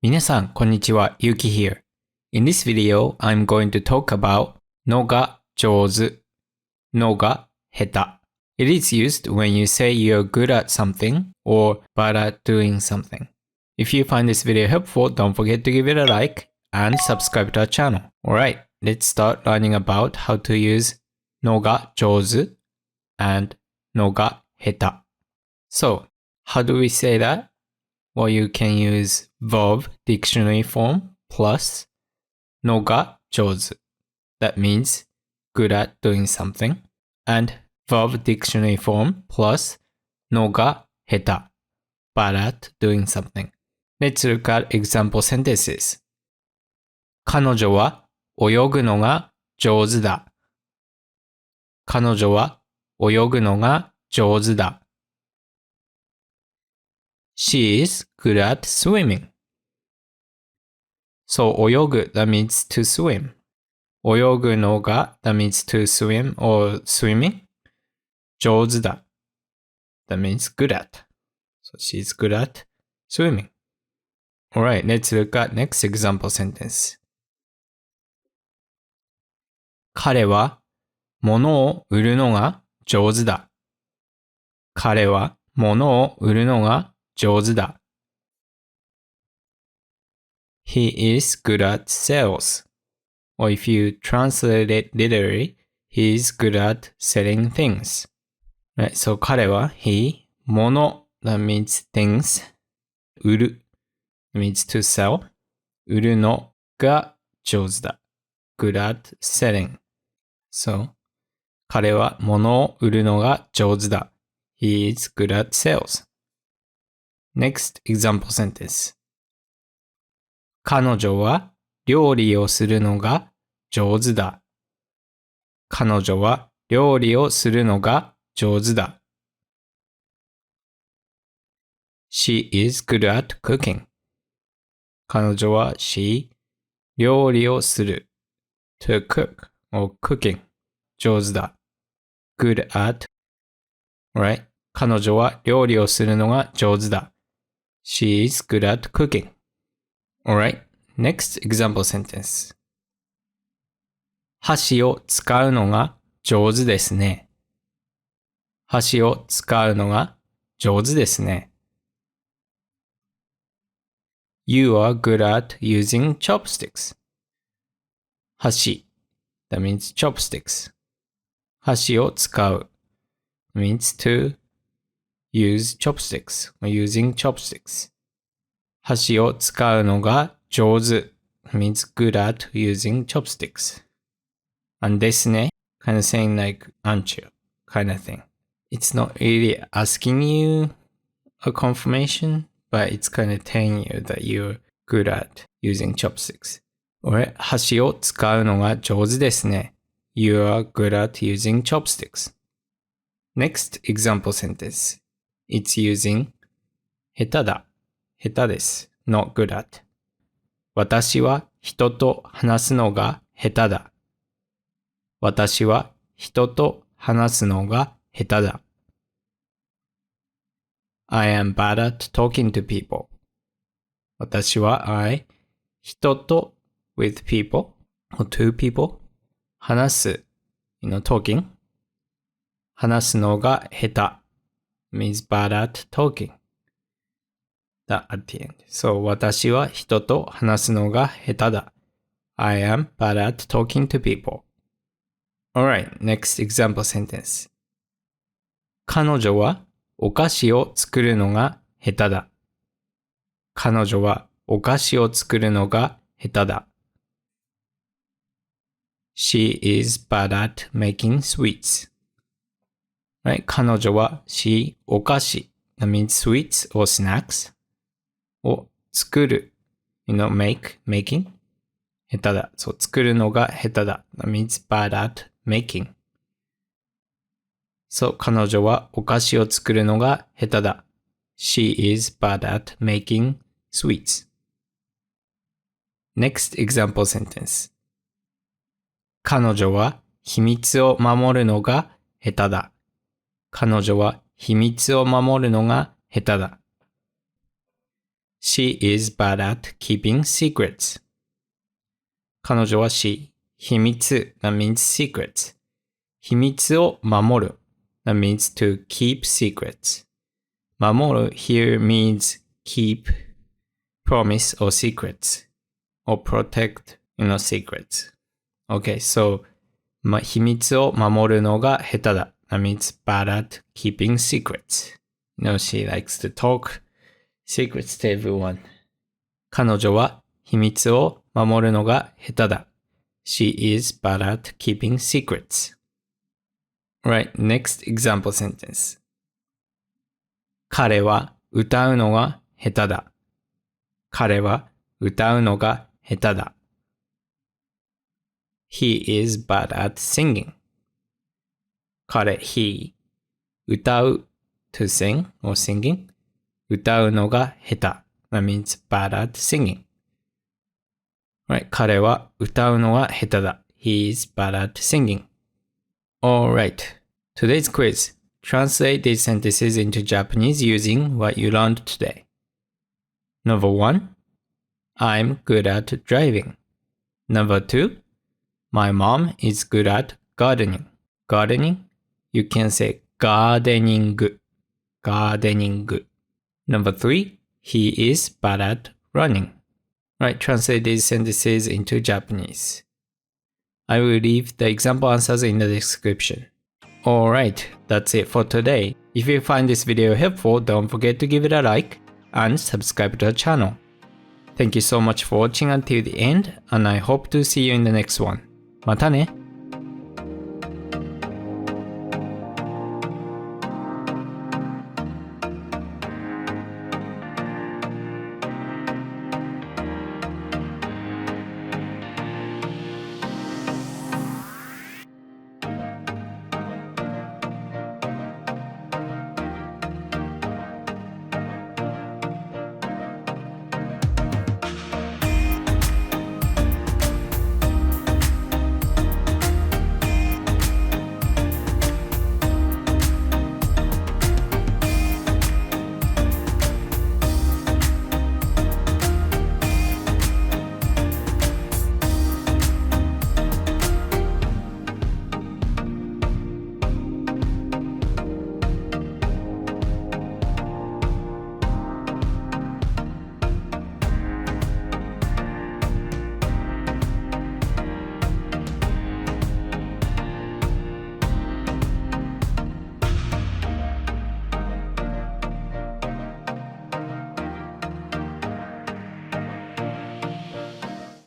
皆さん、こんにちは。Yuki here. In this video, I'm going to talk about のが上手、のが下手。It is used when you say you're good at something or bad at doing something. If you find this video helpful, don't forget to give it a like and subscribe to our channel. Alright, let's start learning about how to use のが上手 and のが下手。So, how do we say that? Well, you can use verb dictionary form plus のが上手. That means good at doing something. And verb dictionary form plus のが下手. Bad at doing something. Let's look at example sentences. 彼女は泳ぐのが上手だ. 彼女は泳ぐのが上手だ. She is good at swimming. So 泳ぐ that means to swim. 泳ぐのが that means to swim or swimming. 上手だ that means good at. So she's good at swimming. Alright, let's look at next example sentence. 彼は物を売るのが上手だ. 彼は物を売るのが上手だ. He is good at sales. Or if you translate it literally, he is good at selling things. Right, so 彼は he, 物 that means things, 売る that means to sell, 売るのが上手だ. Good at selling. So 彼は物を売るのが上手だ. He is good at sales. Next example sentence. 彼女は料理をするのが上手だ. 彼女は料理をするのが上手だ. She is good at cooking. 彼女は she 料理をする to cook or cooking 上手だ. Good at right? 彼女は料理をするのが上手だ. She is good at cooking. Alright, next example sentence. 箸を使うのが上手ですね. 箸を使うのが上手ですね. You are good at using chopsticks. 箸 that means chopsticks. 箸を使う means to use chopsticks or using chopsticks. 箸を使うのが上手 means good at using chopsticks. And ですね kind of saying like aren't you kind of thing. It's not really asking you a confirmation, but it's kind of telling you that you're good at using chopsticks. 俺、箸を使うのが上手ですね. You are good at using chopsticks. Next example sentence. It's using 下手だ. 下手です。not good at. 私は人と話すのが下手だ. 私は人と話すのが下手だ. I am bad at talking to people. 私は人と with people or to people 話す talking 話すのが下手 means bad at talking. That at the end. So 私は人と話すのが下手だ. I am bad at talking to people. Alright, next example sentence. 彼女はお菓子を作るのが下手だ. 彼女はお菓子を作るのが下手だ. She is bad at making sweets. Right? 彼女は she お菓子 that means sweets or snacks を作る making 下手だ. So 作るのが下手だ. That means bad at making. So 彼女はお菓子を作るのが下手だ. She is bad at making sweets. Next example sentence. 彼女は秘密を守るのが下手だ. 彼女は秘密を守るのが下手だ. She is bad at keeping secrets. 彼女は she 秘密 that means secrets 秘密を守る that means to keep secrets 守る here means keep promise or secrets or protect secrets okay so 秘密を守るのが下手だ that means bad at keeping secrets she likes to talk secrets to everyone 彼女は秘密を守るのが下手だ She is bad at keeping secrets. Right, next example sentence. 彼は歌うのが下手だ。彼は歌うのが下手だ。He is bad at singing. 彼、he 歌う to sing or singing 歌うのが下手 That means bad at singing.Right, 彼は歌うのが下手だ。He is bad at singing. Alright, today's quiz. Translate these sentences into Japanese using what you learned today. Number 1. I'm good at driving. Number 2. My mom is good at gardening. Gardening? You can say gardening. Gardening. Number 3. He is bad at running.Right, translate these sentences into Japanese. I will leave the example answers in the description. Alright, that's it for today. If you find this video helpful, don't forget to give it a like and subscribe to the channel. Thank you so much for watching until the end, and I hope to see you in the next one. またね!